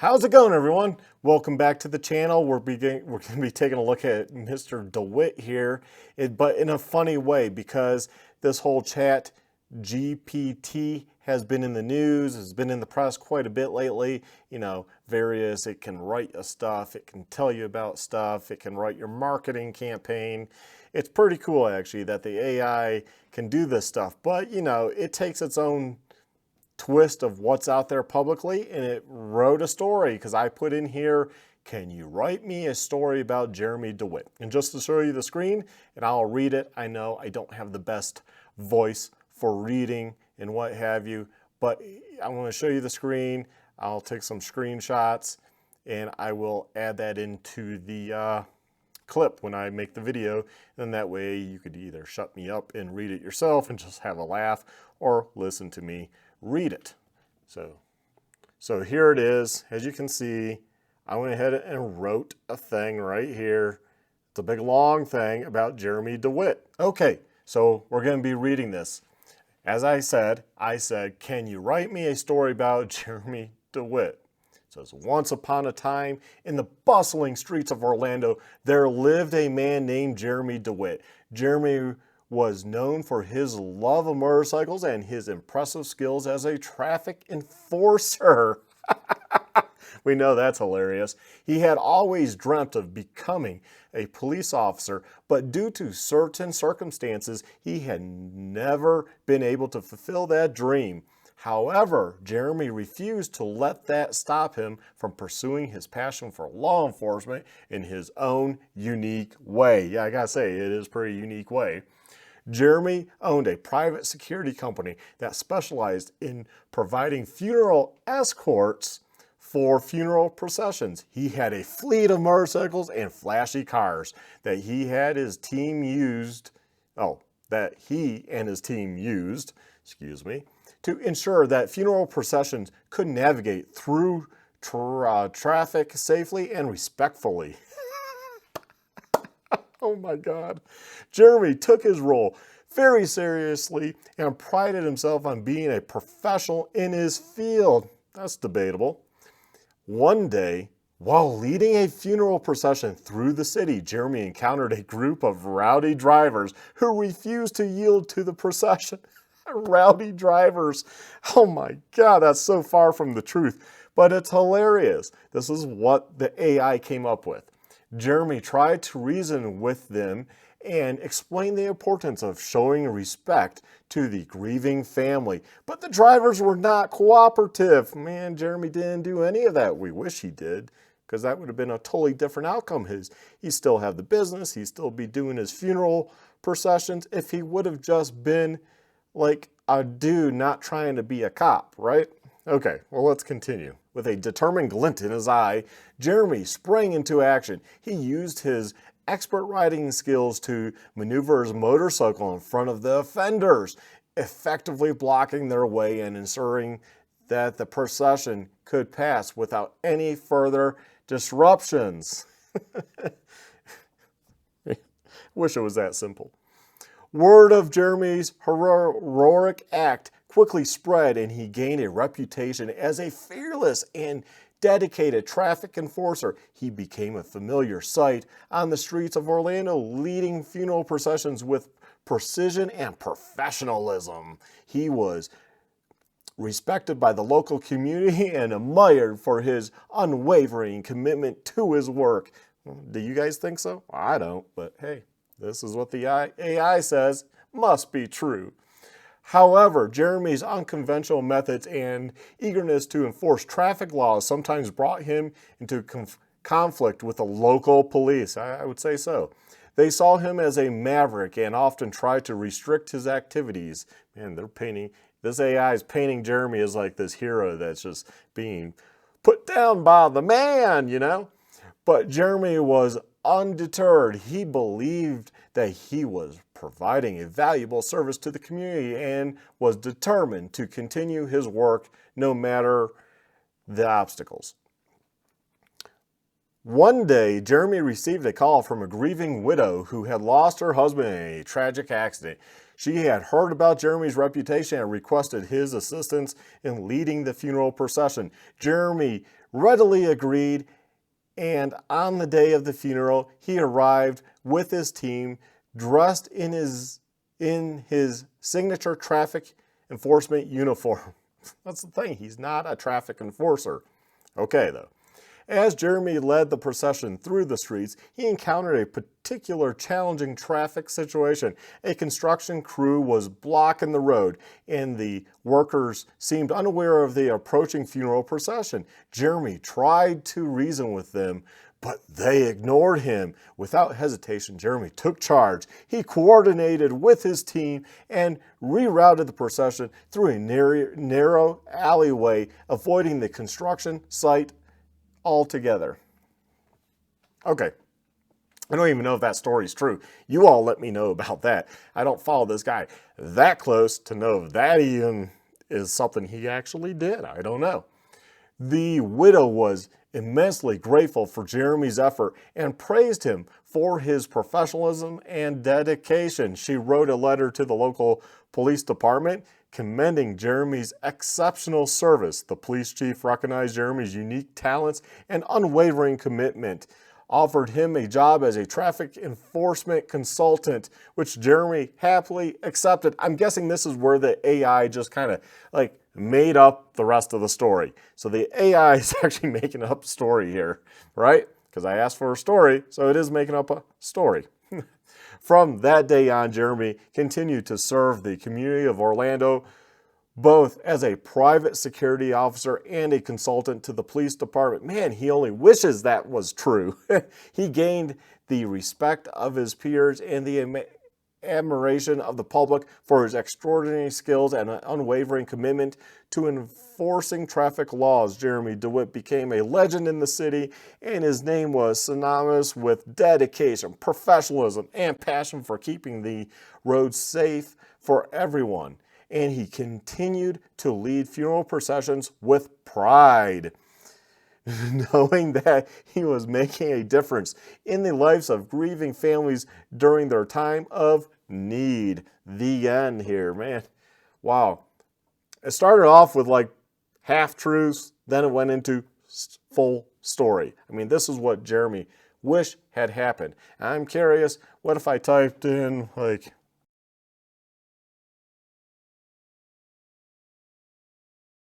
How's it going, everyone? Welcome back to the channel. We're going to be taking a look at Mr. Dewitte here, but in a funny way, because this whole ChatGPT has been in the news, has been in the press quite a bit lately. You know, it can write you stuff, it can tell you about stuff, it can write your marketing campaign. It's pretty cool, actually, that the AI can do this stuff, but, you know, it takes its own twist of what's out there publicly, and it wrote a story because I put in here, can you write me a story about Jeremy Dewitte? And just to show you the screen, and I'll read it. I know I don't have the best voice for reading and what have you, but I'm going to show you the screen. I'll take some screenshots and I will add that into the clip when I make the video, and that way you could either shut me up and read it yourself and just have a laugh, or listen to me read it. So here it is. As you can see, I went ahead and wrote a thing right here. It's a big long thing about Jeremy Dewitte. Okay, so we're going to be reading this. As I said, can you write me a story about Jeremy Dewitte? It says, once upon a time, in the bustling streets of Orlando, there lived a man named Jeremy Dewitte. Jeremy was known for his love of motorcycles and his impressive skills as a traffic enforcer. We know that's hilarious. He had always dreamt of becoming a police officer, but due to certain circumstances, he had never been able to fulfill that dream. However, Jeremy refused to let that stop him from pursuing his passion for law enforcement in his own unique way. Yeah, I gotta say, it is a pretty unique way. Jeremy owned a private security company that specialized in providing funeral escorts for funeral processions. He had a fleet of motorcycles and flashy cars that he and his team used, to ensure that funeral processions could navigate through traffic safely and respectfully. Oh my God. Jeremy took his role very seriously and prided himself on being a professional in his field. That's debatable. One day, while leading a funeral procession through the city, Jeremy encountered a group of rowdy drivers who refused to yield to the procession. Rowdy drivers. Oh my God, that's so far from the truth, but it's hilarious. This is what the AI came up with. Jeremy tried to reason with them and explain the importance of showing respect to the grieving family, but the drivers were not cooperative. Man, Jeremy didn't do any of that. We wish he did, because that would have been a totally different outcome. He still have the business, he'd still be doing his funeral processions if he would have just been like a dude not trying to be a cop, right? Okay, well, let's continue. With a determined glint in his eye, Jeremy sprang into action. He used his expert riding skills to maneuver his motorcycle in front of the offenders, effectively blocking their way and ensuring that the procession could pass without any further disruptions. Wish it was that simple. Word of Jeremy's heroic act quickly spread, and he gained a reputation as a fearless and dedicated traffic enforcer. He became a familiar sight on the streets of Orlando, leading funeral processions with precision and professionalism. He was respected by the local community and admired for his unwavering commitment to his work. Do you guys think so? I don't, but hey, this is what the AI says. Must be true. However, Jeremy's unconventional methods and eagerness to enforce traffic laws sometimes brought him into conflict with the local police. I would say so. They saw him as a maverick and often tried to restrict his activities. Man, this AI is painting Jeremy as like this hero that's just being put down by the man, you know? But Jeremy was undeterred. He believed that he was providing a valuable service to the community and was determined to continue his work no matter the obstacles. One day, Jeremy received a call from a grieving widow who had lost her husband in a tragic accident. She had heard about Jeremy's reputation and requested his assistance in leading the funeral procession. Jeremy readily agreed, and on the day of the funeral, he arrived with his team dressed in his signature traffic enforcement uniform. That's the thing, he's not a traffic enforcer. Okay, though. As Jeremy led the procession through the streets, he encountered a particular challenging traffic situation. A construction crew was blocking the road, and the workers seemed unaware of the approaching funeral procession. Jeremy tried to reason with them, but they ignored him. Without hesitation, Jeremy took charge. He coordinated with his team and rerouted the procession through a narrow alleyway, avoiding the construction site altogether. Okay, I don't even know if that story's true. You all let me know about that. I don't follow this guy that close to know if that even is something he actually did. I don't know. The widow was immensely grateful for Jeremy's effort and praised him for his professionalism and dedication. She wrote a letter to the local police department commending Jeremy's exceptional service. The police chief recognized Jeremy's unique talents and unwavering commitment, offered him a job as a traffic enforcement consultant, which Jeremy happily accepted. I'm guessing this is where the AI just kind of like made up the rest of the story. So the AI is actually making up a story here, right? Because I asked for a story, so it is making up a story. From that day on, Jeremy continued to serve the community of Orlando, both as a private security officer and a consultant to the police department. Man, he only wishes that was true. He gained the respect of his peers and the admiration of the public for his extraordinary skills and unwavering commitment to enforcing traffic laws. Jeremy DeWitte became a legend in the city, and his name was synonymous with dedication, professionalism, and passion for keeping the roads safe for everyone. And he continued to lead funeral processions with pride, knowing that he was making a difference in the lives of grieving families during their time of need. The end here, man. Wow. It started off with like half-truths, then it went into full story. I mean, this is what Jeremy wished had happened. I'm curious, what if I typed in like